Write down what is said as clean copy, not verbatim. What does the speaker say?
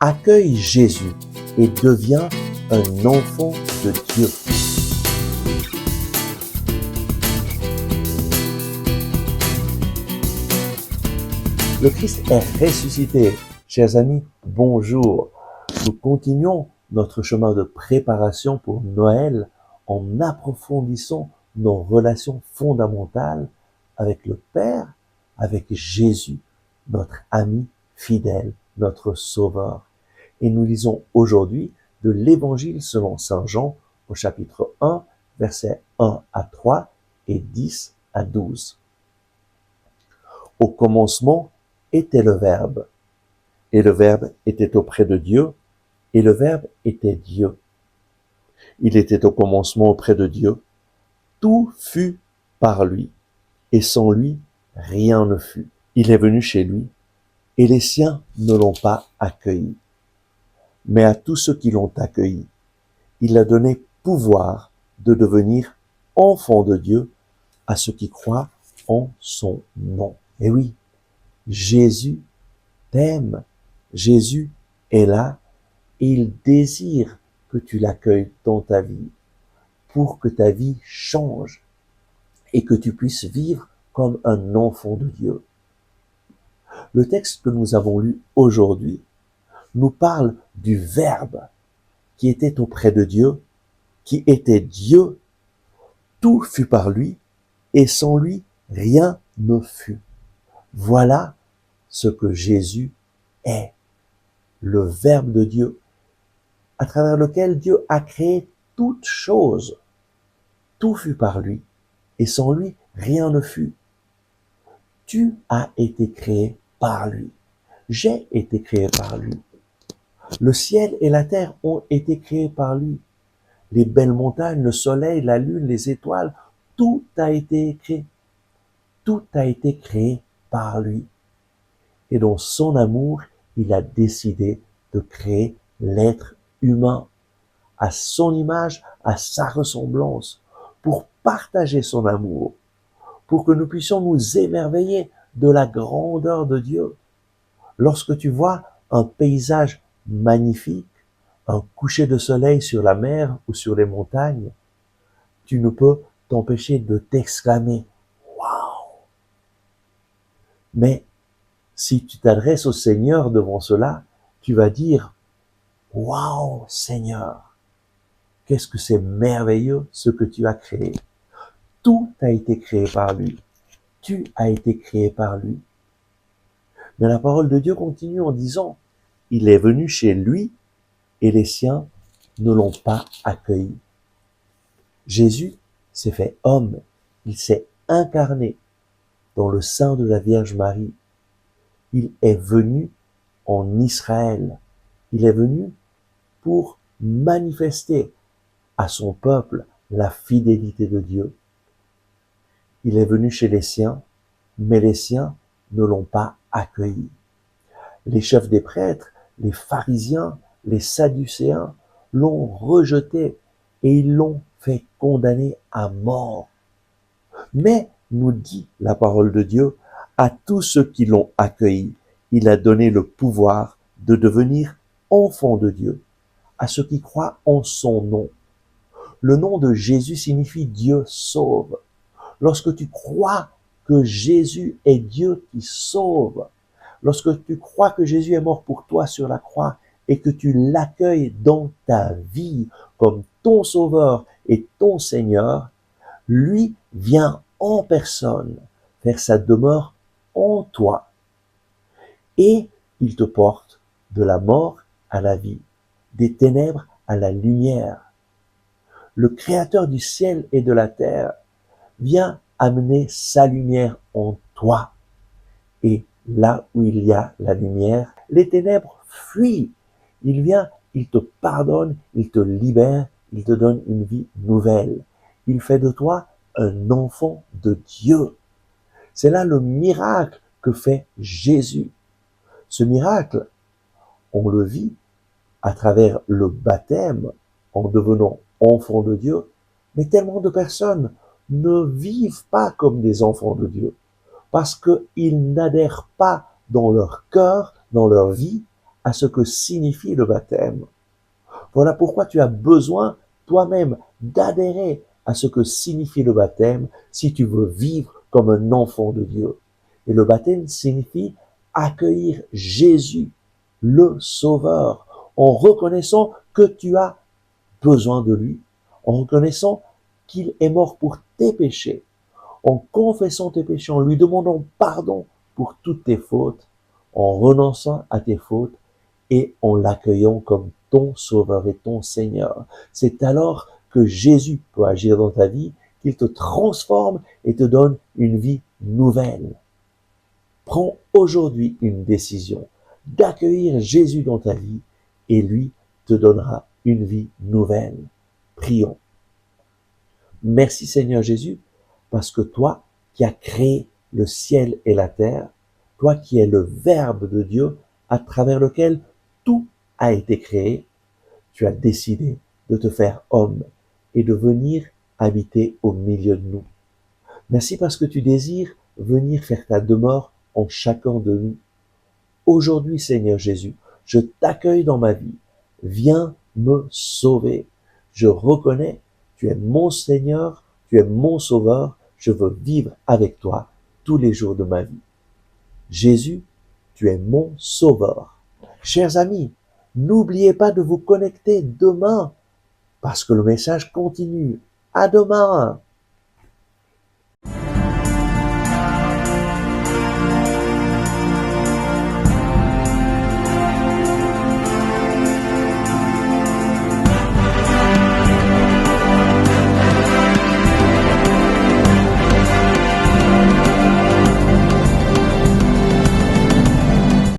accueille Jésus et deviens un enfant de Dieu. Le Christ est ressuscité. Chers amis, bonjour. Nous continuons notre chemin de préparation pour Noël en approfondissant nos relations fondamentales avec le Père, avec Jésus, notre ami fidèle, notre Sauveur. Et nous lisons aujourd'hui de l'Évangile selon Saint Jean au chapitre 1, versets 1 à 3 et 10 à 12. Au commencement était le Verbe, et le Verbe était auprès de Dieu, et le Verbe était Dieu. Il était au commencement auprès de Dieu. Tout fut par lui, et sans lui, rien ne fut. Il est venu chez lui, et les siens ne l'ont pas accueilli. Mais à tous ceux qui l'ont accueilli, il a donné pouvoir de devenir enfants de Dieu à ceux qui croient en son nom. Et oui, Jésus t'aime. Jésus est là et il désire que tu l'accueilles dans ta vie pour que ta vie change et que tu puisses vivre comme un enfant de Dieu. Le texte que nous avons lu aujourd'hui nous parle du Verbe qui était auprès de Dieu, qui était Dieu. Tout fut par lui et sans lui, rien ne fut. Voilà ce que Jésus est, le Verbe de Dieu, à travers lequel Dieu a créé toutes choses. Tout fut par lui, et sans lui, rien ne fut. Tu as été créé par lui. J'ai été créé par lui. Le ciel et la terre ont été créés par lui. Les belles montagnes, le soleil, la lune, les étoiles, tout a été créé. Tout a été créé par lui. Et dans son amour, il a décidé de créer l'être humain à son image, à sa ressemblance, pour partager son amour, pour que nous puissions nous émerveiller de la grandeur de Dieu. Lorsque tu vois un paysage magnifique, un coucher de soleil sur la mer ou sur les montagnes, tu ne peux t'empêcher de t'exclamer « Waouh !» Mais si tu t'adresses au Seigneur devant cela, tu vas dire « Waouh, Seigneur, qu'est-ce que c'est merveilleux ce que tu as créé. Tout a été créé par lui. Tu as été créé par lui. » Mais la parole de Dieu continue en disant « Il est venu chez lui et les siens ne l'ont pas accueilli. » Jésus s'est fait homme. Il s'est incarné dans le sein de la Vierge Marie. Il est venu en Israël. Il est venu pour manifester à son peuple la fidélité de Dieu. Il est venu chez les siens, mais les siens ne l'ont pas accueilli. Les chefs des prêtres, les pharisiens, les sadducéens l'ont rejeté et ils l'ont fait condamner à mort. Mais, nous dit la parole de Dieu, à tous ceux qui l'ont accueilli, il a donné le pouvoir de devenir enfants de Dieu, à ceux qui croient en son nom. Le nom de Jésus signifie Dieu sauve. Lorsque tu crois que Jésus est Dieu qui sauve, lorsque tu crois que Jésus est mort pour toi sur la croix et que tu l'accueilles dans ta vie comme ton Sauveur et ton Seigneur, lui vient en personne faire sa demeure en toi. Et il te porte de la mort à la vie, des ténèbres à la lumière. Le Créateur du ciel et de la terre vient amener sa lumière en toi. Et là où il y a la lumière, les ténèbres fuient. Il vient, il te pardonne, il te libère, il te donne une vie nouvelle. Il fait de toi un enfant de Dieu. C'est là le miracle que fait Jésus. Ce miracle, on le vit à travers le baptême en devenant enfant de Dieu, mais tellement de personnes ne vivent pas comme des enfants de Dieu parce qu'ils n'adhèrent pas dans leur cœur, dans leur vie, à ce que signifie le baptême. Voilà pourquoi tu as besoin toi-même d'adhérer à ce que signifie le baptême si tu veux vivre comme un enfant de Dieu. Et le baptême signifie accueillir Jésus, le Sauveur, en reconnaissant que tu as besoin de lui, en reconnaissant qu'il est mort pour tes péchés, en confessant tes péchés, en lui demandant pardon pour toutes tes fautes, en renonçant à tes fautes et en l'accueillant comme ton Sauveur et ton Seigneur. C'est alors que Jésus peut agir dans ta vie, qu'il te transforme et te donne une vie nouvelle. Prends aujourd'hui une décision d'accueillir Jésus dans ta vie et lui te donnera une vie nouvelle. Prions. Merci Seigneur Jésus, parce que toi qui as créé le ciel et la terre, toi qui es le Verbe de Dieu à travers lequel tout a été créé, tu as décidé de te faire homme et de venir habiter au milieu de nous. Merci parce que tu désires venir faire ta demeure en chacun de nous. Aujourd'hui, Seigneur Jésus, je t'accueille dans ma vie. Viens me sauver. Je reconnais, tu es mon Seigneur, tu es mon Sauveur. Je veux vivre avec toi tous les jours de ma vie. Jésus, tu es mon Sauveur. Chers amis, n'oubliez pas de vous connecter demain parce que le message continue. À demain!